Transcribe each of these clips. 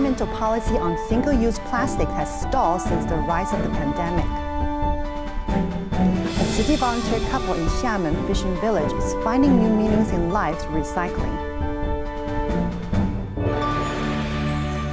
environmental policy on single-use plastic has stalled since the rise of the pandemic. A Tzu Chi volunteer couple in Xiamen fishing village is finding new meanings in life through recycling.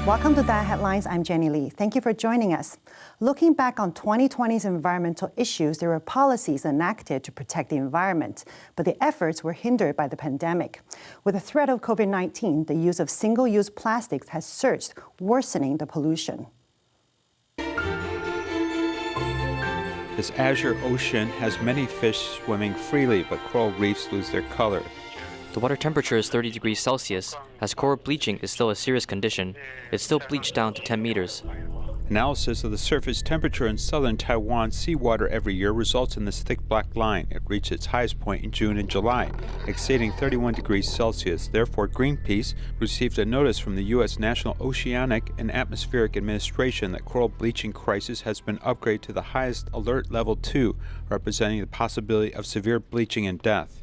Welcome to DaAi Headlines. I'm Jenny Lee. Thank you for joining us. Looking back on 2020's environmental issues, there were policies enacted to protect the environment, but the efforts were hindered by the pandemic. With the threat of COVID-19, the use of single-use plastics has surged, worsening the pollution. This azure ocean has many fish swimming freely, but coral reefs lose their color. The water temperature is 30 degrees Celsius. As coral bleaching is still a serious condition, it's still bleached down to 10 meters. Analysis of the surface temperature in southern Taiwan seawater every year results in this thick black line. It reached its highest point in June and July, exceeding 31 degrees Celsius. Therefore, Greenpeace received a notice from the U.S. National Oceanic and Atmospheric Administration that coral bleaching crisis has been upgraded to the highest alert level 2, representing the possibility of severe bleaching and death.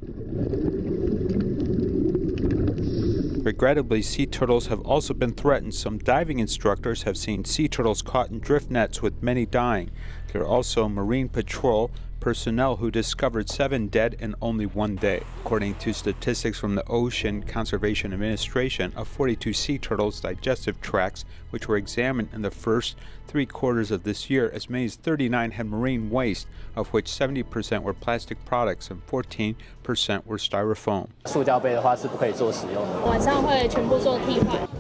Regrettably, sea turtles have also been threatened. Some diving instructors have seen sea turtles caught in drift nets, with many dying. There are also Marine Patrol personnel who discovered 7 dead in only 1 day. According to statistics from the Ocean Conservation Administration, of 42 sea turtles' digestive tracts, which were examined in the first 3 quarters of this year, as many as 39 had marine waste, of which 70% were plastic products and 14% were styrofoam.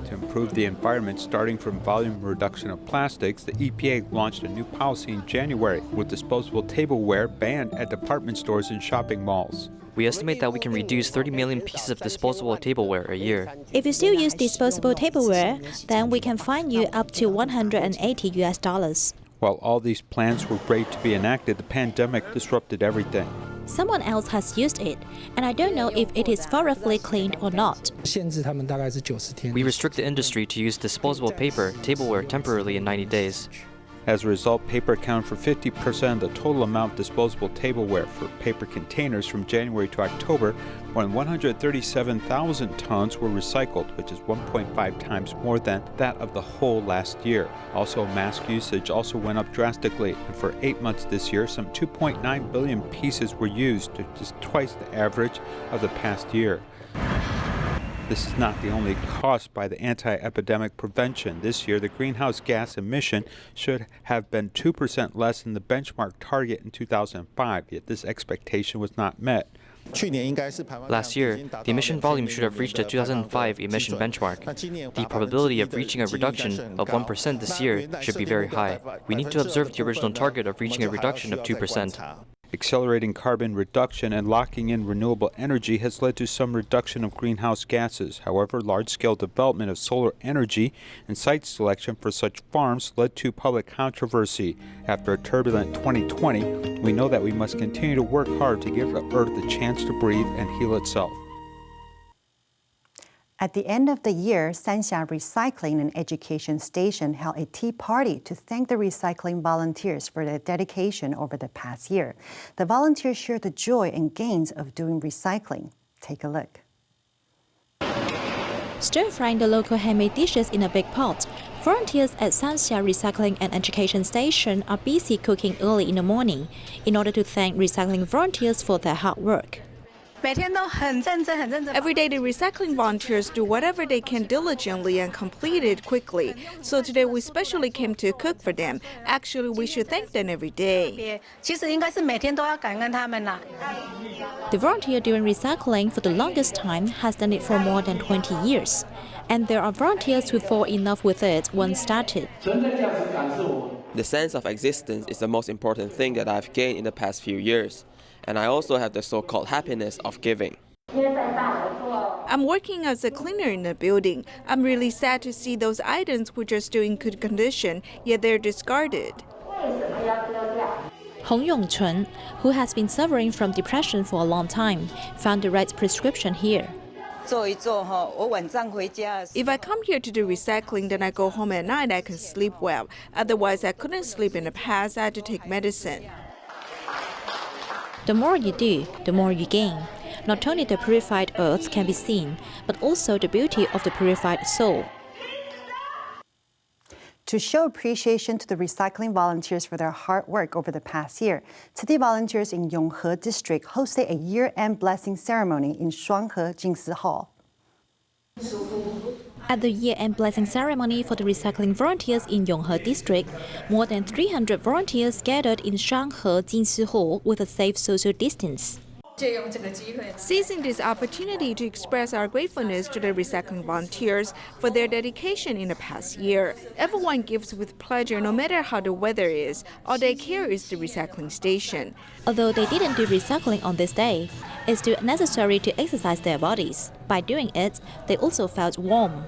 To improve the environment, starting from volume reduction of plastics, the EPA launched a new policy in January, with disposable tableware banned at department stores and shopping malls. We estimate that we can reduce 30 million pieces of disposable tableware a year. If you still use disposable tableware, then we can fine you up to $180. While all these plans were great to be enacted, the pandemic disrupted everything. Someone else has used it, and I don't know if it is thoroughly cleaned or not. We restrict the industry to use disposable paper, tableware temporarily in 90 days. As a result, paper accounted for 50% of the total amount of disposable tableware. For paper containers from January to October, more than 137,000 tons were recycled, which is 1.5 times more than that of the whole last year. Also, mask usage also went up drastically, and for 8 months this year, some 2.9 billion pieces were used, which is twice the average of the past year. This is not the only cost by the anti-epidemic prevention. This year, the greenhouse gas emission should have been 2% less than the benchmark target in 2005, yet this expectation was not met. Last year, the emission volume should have reached the 2005 emission benchmark. The probability of reaching a reduction of 1% this year should be very high. We need to observe the original target of reaching a reduction of 2%. Accelerating carbon reduction and locking in renewable energy has led to some reduction of greenhouse gases. However, large-scale development of solar energy and site selection for such farms led to public controversy. After a turbulent 2020, we know that we must continue to work hard to give the Earth a chance to breathe and heal itself. At the end of the year, Sanxia Recycling and Education Station held a tea party to thank the recycling volunteers for their dedication over the past year. The volunteers shared the joy and gains of doing recycling. Take a look. Stir-frying the local handmade dishes in a big pot, volunteers at Sanxia Recycling and Education Station are busy cooking early in the morning in order to thank recycling volunteers for their hard work. Every day, the recycling volunteers do whatever they can diligently and complete it quickly. So today, we specially came to cook for them. Actually, we should thank them every day. The volunteer doing recycling for the longest time has done it for more than 20 years. And there are volunteers who fall in love with it once started. The sense of existence is the most important thing that I've gained in the past few years. And I also have the so-called happiness of giving. I'm working as a cleaner in the building. I'm really sad to see those items which are still in good condition, yet they're discarded. Hong Yongchun, who has been suffering from depression for a long time, found the right prescription here. If I come here to do recycling, then I go home at night, I can sleep well. Otherwise, I couldn't sleep in the past, I had to take medicine. The more you do, the more you gain. Not only the purified earth can be seen, but also the beauty of the purified soul. To show appreciation to the recycling volunteers for their hard work over the past year, Tzu Chi volunteers in Yonghe District hosted a year-end blessing ceremony in Shuanghe Jingsi Hall. At the year-end blessing ceremony for the recycling volunteers in Yonghe District, more than 300 volunteers gathered in Shuanghe Jingsi Hall with a safe social distance. Seizing this opportunity to express our gratefulness to the recycling volunteers for their dedication in the past year. Everyone gives with pleasure no matter how the weather is. All they care is the recycling station. Although they didn't do recycling on this day, it's still necessary to exercise their bodies. By doing it, they also felt warm.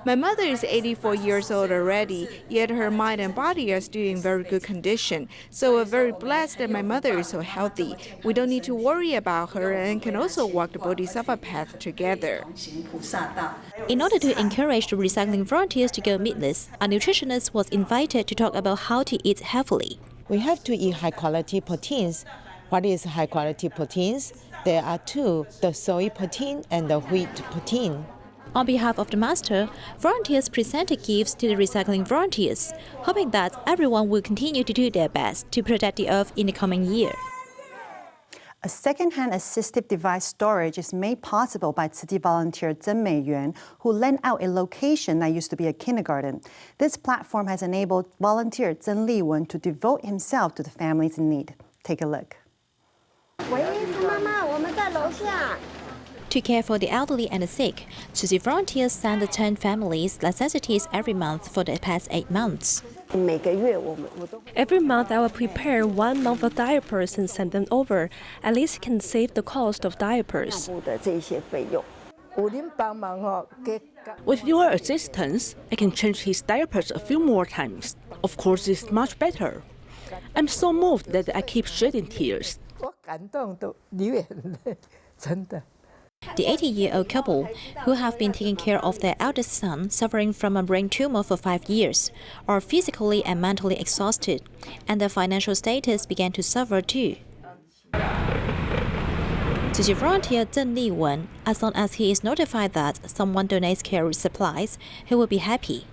My mother is 84 years old already, yet her mind and body are still in very good condition. So we're very blessed that my mother is so healthy. We don't need to worry about her and can also walk the Bodhisattva path together. In order to encourage the recycling volunteers to go meatless, a nutritionist was invited to talk about how to eat healthily. We have to eat high-quality proteins. What is high-quality proteins? There are two, the soy protein and the wheat protein. On behalf of the master, volunteers presented gifts to the recycling volunteers, hoping that everyone will continue to do their best to protect the earth in the coming year. A second-hand assistive device storage is made possible by Tzu Chi volunteer Zhen Meiyuan, who lent out a location that used to be a kindergarten. This platform has enabled volunteer Zhen Liwen to devote himself to the families in need. Take a look. To care for the elderly and the sick, Tzu Chi volunteers send the 10 families necessities every month for the past 8 months. Every month I will prepare 1 month of diapers and send them over. At least it can save the cost of diapers. With your assistance, I can change his diapers a few more times. Of course, it's much better. I'm so moved that I keep shedding tears. The 80-year-old couple, who have been taking care of their eldest son suffering from a brain tumor for 5 years, are physically and mentally exhausted, and their financial status began to suffer too. Tzu Chi volunteer Zhen Liwen, as long as he is notified that someone donates care supplies, he will be happy.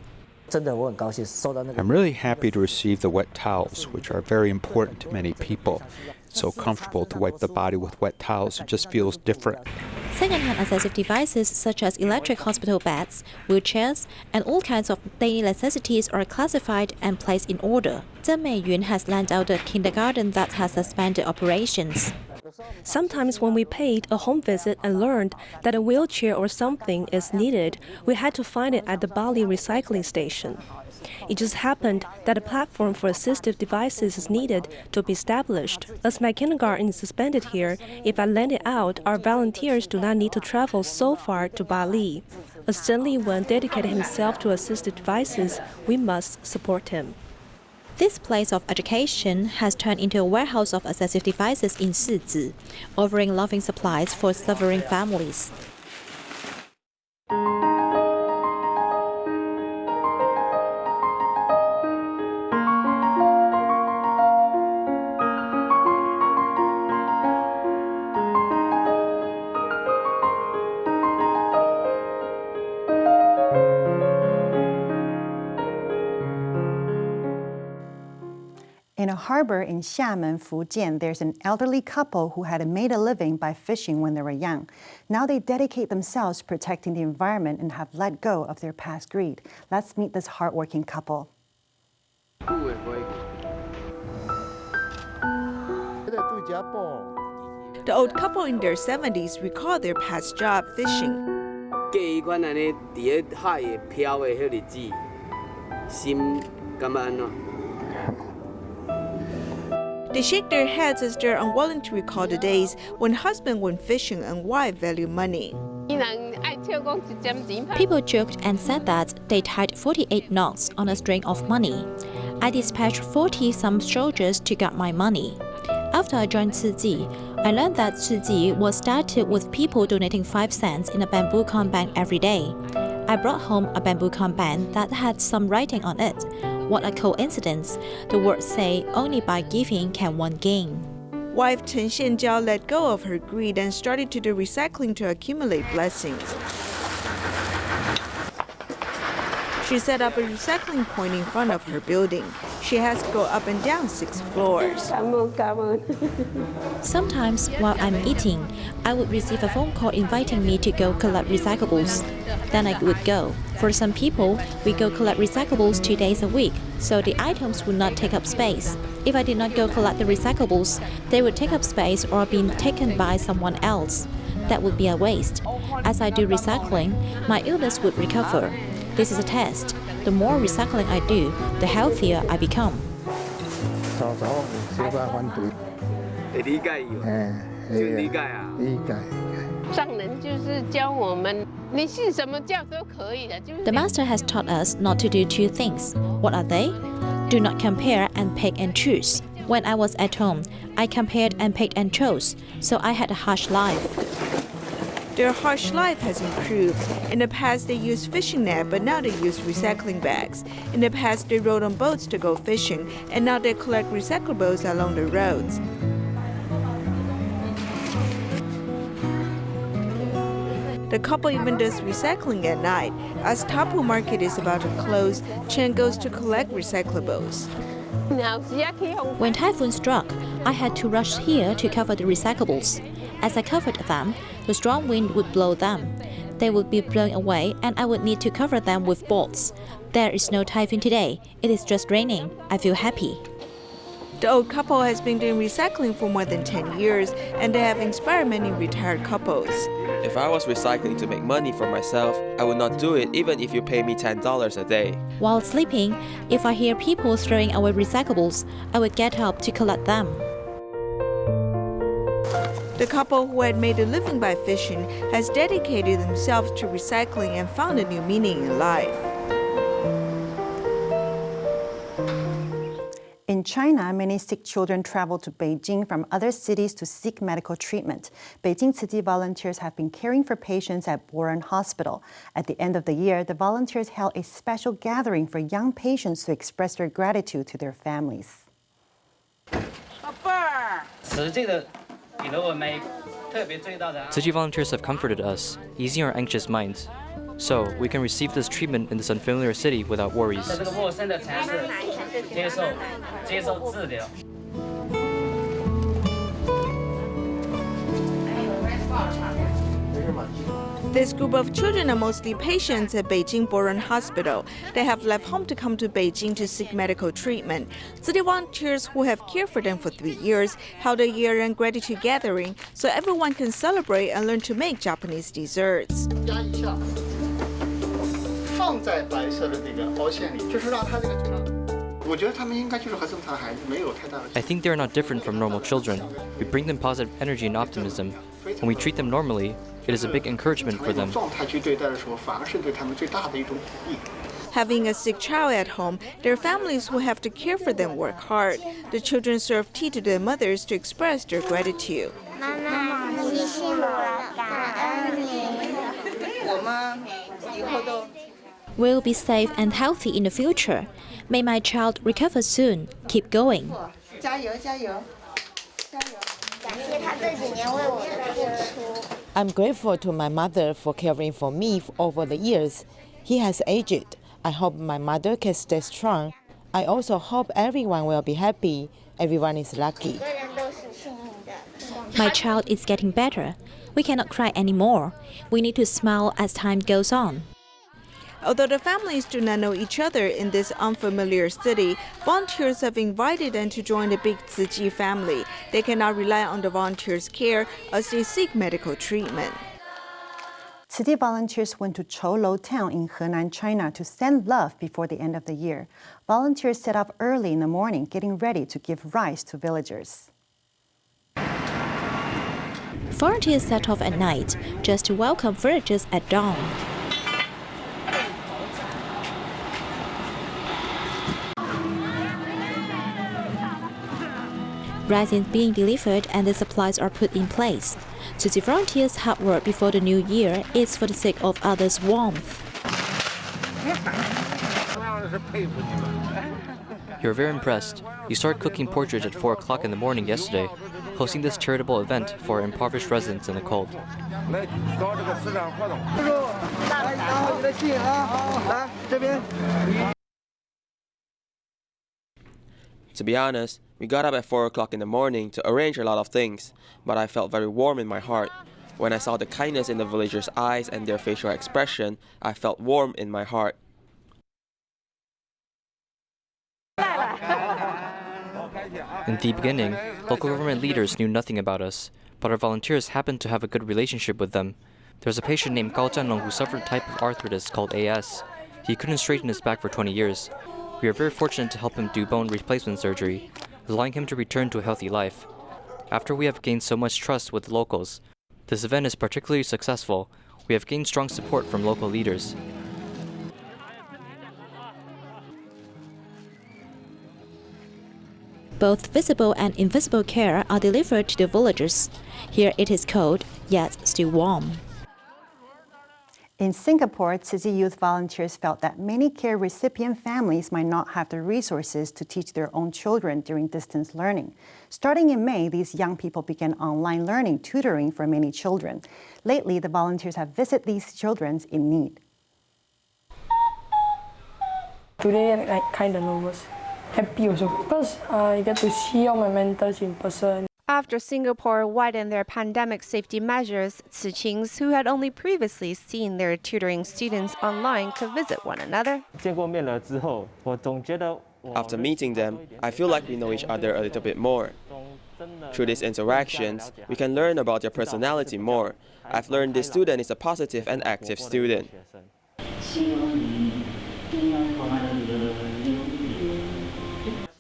I'm really happy to receive the wet towels, which are very important to many people. It's so comfortable to wipe the body with wet towels. It just feels different. Second-hand assistive devices such as electric hospital beds, wheelchairs, and all kinds of daily necessities are classified and placed in order. Zhen Meiyuan has lent out a kindergarten that has suspended operations. Sometimes when we paid a home visit and learned that a wheelchair or something is needed, we had to find it at the Bali recycling station. It just happened that a platform for assistive devices is needed to be established. As my kindergarten is suspended here, if I lend it out, our volunteers do not need to travel so far to Bali. As Zhen Liwen dedicated himself to assistive devices, we must support him. This place of education has turned into a warehouse of assistive devices in Shizi, offering loving supplies for suffering families. In a harbor in Xiamen, Fujian, there's an elderly couple who had made a living by fishing when they were young. Now they dedicate themselves to protecting the environment and have let go of their past greed. Let's meet this hardworking couple. The old couple in their 70s recall their past job fishing. They shake their heads as they're unwilling to recall the days when husband went fishing and wife valued money. People joked and said that they tied 48 knots on a string of money. I dispatched 40-some soldiers to guard my money. After I joined Tzu Chi, I learned that Tzu Chi was started with people donating 5 cents in a bamboo con bag every day. I brought home a bamboo con bag that had some writing on it. What a coincidence. The words say, only by giving can one gain. Wife Chen Xianjiao let go of her greed and started to do recycling to accumulate blessings. She set up a recycling point in front of her building. She has to go up and down 6 floors. Sometimes, while I'm eating, I would receive a phone call inviting me to go collect recyclables. Then I would go. For some people, we go collect recyclables 2 days a week, so the items would not take up space. If I did not go collect the recyclables, they would take up space or be taken by someone else. That would be a waste. As I do recycling, my illness would recover. This is a test. The more recycling I do, the healthier I become. The master has taught us not to do 2 things. What are they? Do not compare and pick and choose. When I was at home, I compared and picked and chose, so I had a harsh life. Their harsh life has improved. In the past, they used fishing net, but now they use recycling bags. In the past, they rode on boats to go fishing, and now they collect recyclables along the roads. The couple even does recycling at night. As Tapu Market is about to close, Chen goes to collect recyclables. When typhoon struck, I had to rush here to cover the recyclables. As I covered them, the strong wind would blow them. They would be blown away and I would need to cover them with boards. There is no typhoon today. It is just raining. I feel happy. The old couple has been doing recycling for more than 10 years, and they have inspired many retired couples. If I was recycling to make money for myself, I would not do it even if you pay me $10 a day. While sleeping, if I hear people throwing away recyclables, I would get up to collect them. The couple who had made a living by fishing has dedicated themselves to recycling and found a new meaning in life. In China, many sick children travel to Beijing from other cities to seek medical treatment. Beijing Tzu Chi volunteers have been caring for patients at Boren Hospital. At the end of the year, the volunteers held a special gathering for young patients to express their gratitude to their families. Tzu Chi volunteers have comforted us, easing our anxious minds, so we can receive this treatment in this unfamiliar city without worries. This group of children are mostly patients at Beijing Boren Hospital. They have left home to come to Beijing to seek medical treatment. Tzu Chi volunteers who have cared for them for 3 years held a year-end gratitude gathering so everyone can celebrate and learn to make Japanese desserts. I think they are not different from normal children. We bring them positive energy and optimism. When we treat them normally, it is a big encouragement for them. Having a sick child at home, their families who have to care for them work hard. The children serve tea to their mothers to express their gratitude. We'll be safe and healthy in the future. May my child recover soon. Keep going. I'm grateful to my mother for caring for me over the years. He has aged. I hope my mother can stay strong. I also hope everyone will be happy. Everyone is lucky. My child is getting better. We cannot cry anymore. We need to smile as time goes on. Although the families do not know each other in this unfamiliar city, volunteers have invited them to join the big Tzu Chi family. They cannot rely on the volunteers' care as they seek medical treatment. Tzu Chi volunteers went to Choulou town in Henan, China to send love before the end of the year. Volunteers set off early in the morning, getting ready to give rice to villagers. Volunteers set off at night just to welcome villagers at dawn. Rice is being delivered and the supplies are put in place. Tzu Chi volunteers' hard work before the new year is for the sake of others' warmth. You're very impressed. You started cooking porridge at 4 o'clock in the morning yesterday. hosting this charitable event for impoverished residents in the cold. To be honest, we got up at 4 o'clock in the morning to arrange a lot of things, but I felt very warm in my heart. When I saw the kindness in the villagers' eyes and their facial expression, I felt warm in my heart. In the beginning, local government leaders knew nothing about us, but our volunteers happened to have a good relationship with them. There was a patient named Gao Zhanlong who suffered a type of arthritis called AS. He couldn't straighten his back for 20 years. We are very fortunate to help him do bone replacement surgery, allowing him to return to a healthy life. After we have gained so much trust with the locals, this event is particularly successful. We have gained strong support from local leaders. Both visible and invisible care are delivered to the villagers. Here it is cold, yet still warm. In Singapore, Tzu Chi youth volunteers felt that many care recipient families might not have the resources to teach their own children during distance learning. Starting in May, these young people began online learning tutoring for many children. Lately, the volunteers have visited these children in need. Today, I'm kind of nervous. Happy also because I get to see all my mentors in person. After Singapore widened their pandemic safety measures, Tzu Chis, who had only previously seen their tutoring students online, could visit one another. After meeting them, I feel like we know each other a little bit more. Through these interactions, we can learn about their personality more. I've learned this student is a positive and active student.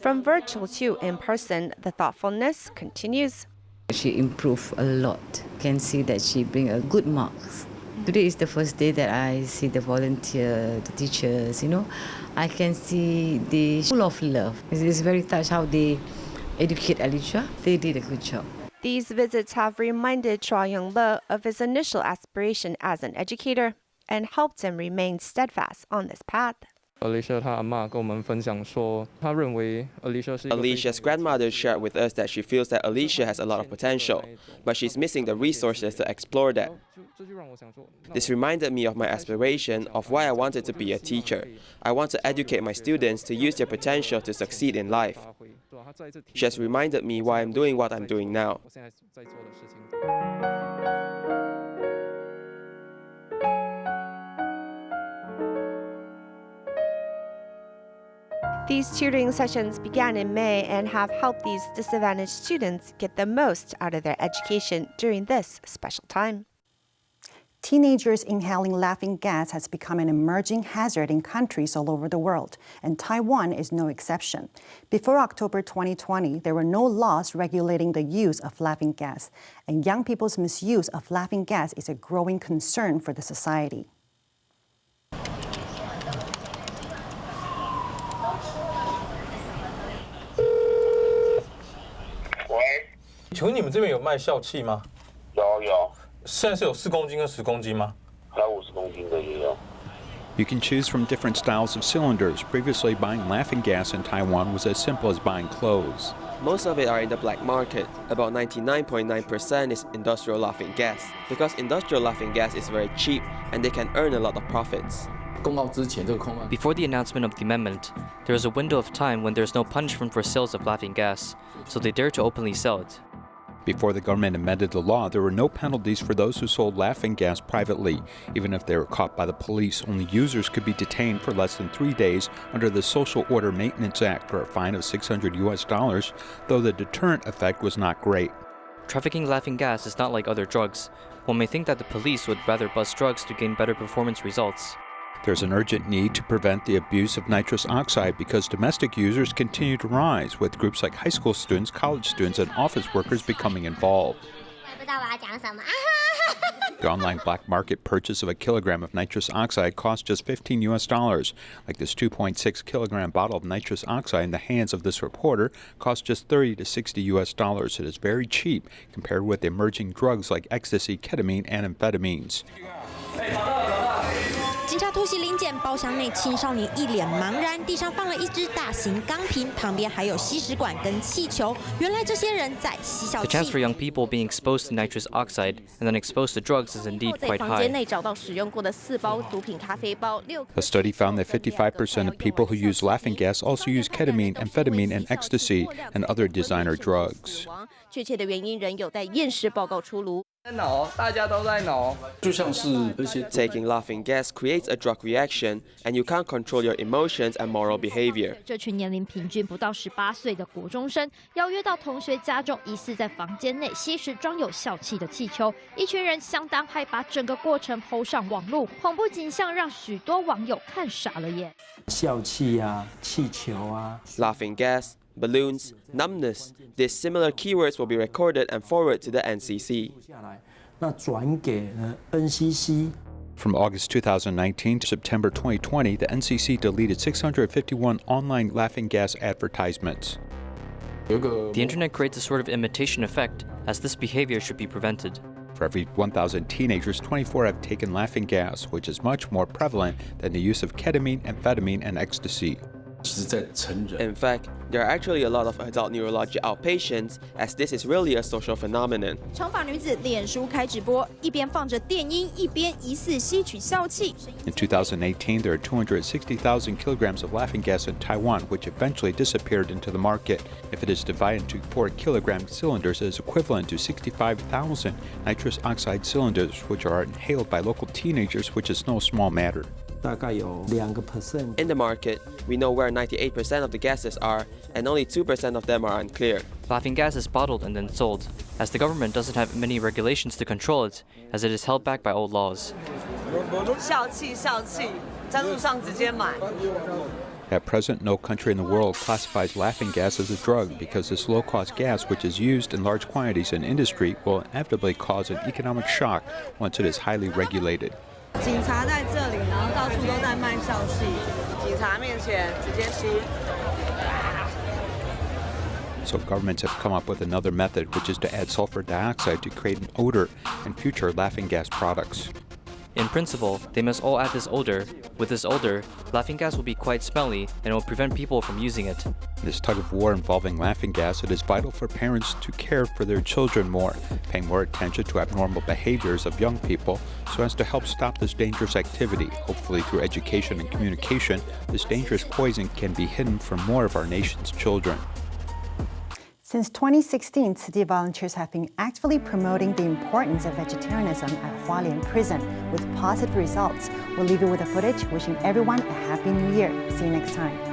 From virtual to in person, the thoughtfulness continues. She improved a lot. Can see that she bring a good marks. Today is the first day that I see the volunteer, the teachers, I can see they full of love. It's very touched how they educate Alicia. They did a good job. These visits have reminded Chua Yongle of his initial aspiration as an educator and helped him remain steadfast on this path. Alicia's grandmother shared with us that she feels that Alicia has a lot of potential, but she's missing the resources to explore that. This reminded me of my aspiration of why I wanted to be a teacher. I want to educate my students to use their potential to succeed in life. She has reminded me why I'm doing what I'm doing now. These tutoring sessions began in May and have helped these disadvantaged students get the most out of their education during this special time. Teenagers inhaling laughing gas has become an emerging hazard in countries all over the world, and Taiwan is no exception. Before October 2020, there were no laws regulating the use of laughing gas, and young people's misuse of laughing gas is a growing concern for the society. 请问你们这边有卖笑气吗？有。现在是有4公斤跟10公斤吗？还有50公斤的也有。 You can choose from different styles of cylinders. Previously, buying laughing gas in Taiwan was as simple as buying clothes. Most of it are in the black market. About 99.9% is industrial laughing gas, because industrial laughing gas is very cheap and they can earn a lot of profits. Before the announcement of the amendment, there is a window of time when there is no punishment for sales of laughing gas, so they dare to openly sell it. Before the government amended the law, there were no penalties for those who sold laughing gas privately. Even if they were caught by the police, only users could be detained for less than 3 days under the Social Order Maintenance Act, or a fine of $600, though the deterrent effect was not great. Trafficking laughing gas is not like other drugs. One may think that the police would rather bust drugs to gain better performance results. There's an urgent need to prevent the abuse of nitrous oxide because domestic users continue to rise, with groups like high school students, college students, and office workers becoming involved. The online black market purchase of a kilogram of nitrous oxide costs just $15. Like this 2.6 kilogram bottle of nitrous oxide in the hands of this reporter costs just $30 to $60. It is very cheap compared with emerging drugs like ecstasy, ketamine, and amphetamines. 警察突袭临检，包厢内青少年一脸茫然，地上放了一只大型钢瓶，旁边还有吸食管跟气球。原来这些人在吸笑气。 The chance for young people being exposed to nitrous oxide and then exposed to drugs is indeed quite high. A study found that 55% of people who use laughing gas also use ketamine, amphetamine, and ecstasy, and other designer drugs. 确切的原因仍有待验尸报告出炉。 Taking laughing gas creates a drug reaction, and you can't control your emotions and moral behavior. 这群年龄平均不到18岁的国中生邀约到同学家中，疑似在房间内吸食装有笑气的气球。一群人相当嗨，把整个过程抛上网络，恐怖景象让许多网友看傻了眼。笑气啊，气球啊 Laughing gas, balloons, numbness. These similar keywords will be recorded and forwarded to the NCC. 那转给NCC. From August 2019 to September 2020, the NCC deleted 651 online laughing gas advertisements. The internet creates a sort of imitation effect, as this behavior should be prevented. For every 1,000 teenagers, 24 have taken laughing gas, which is much more prevalent than the use of ketamine, amphetamine, and ecstasy. In fact, there are actually a lot of adult neurology outpatients, as this is really a social phenomenon. 长发女子脸书开直播，一边放着电音，一边疑似吸取笑气。 In 2018, there are 260,000 kilograms of laughing gas in Taiwan, which eventually disappeared into the market. If it is divided into 4-kilogram cylinders, it is equivalent to 65,000 nitrous oxide cylinders, which are inhaled by local teenagers, which is no small matter. 大概有2%. In the market, we know where 98% of the gases are, and only 2% of them are unclear. Laughing gas is bottled and then sold, as the government doesn't have many regulations to control it, as it is held back by old laws. 笑气，笑气，在路上直接买。 At present, no country in the world classifies laughing gas as a drug because this low-cost gas, which is used in large quantities in industry, will inevitably cause an economic shock once it is highly regulated. 警察在这里，然后到处都在卖笑气，警察面前直接吸。 So governments have come up with another method, which is to add sulfur dioxide to create an odor in future laughing gas products. In principle, they must all add this odor. With this odor, laughing gas will be quite smelly and it will prevent people from using it. In this tug of war involving laughing gas, it is vital for parents to care for their children more, paying more attention to abnormal behaviors of young people so as to help stop this dangerous activity. Hopefully, through education and communication, this dangerous poison can be hidden from more of our nation's children. Since 2016, Tzu Chi volunteers have been actively promoting the importance of vegetarianism at Hualien Prison with positive results. We'll leave you with the footage, wishing everyone a Happy New Year. See you next time.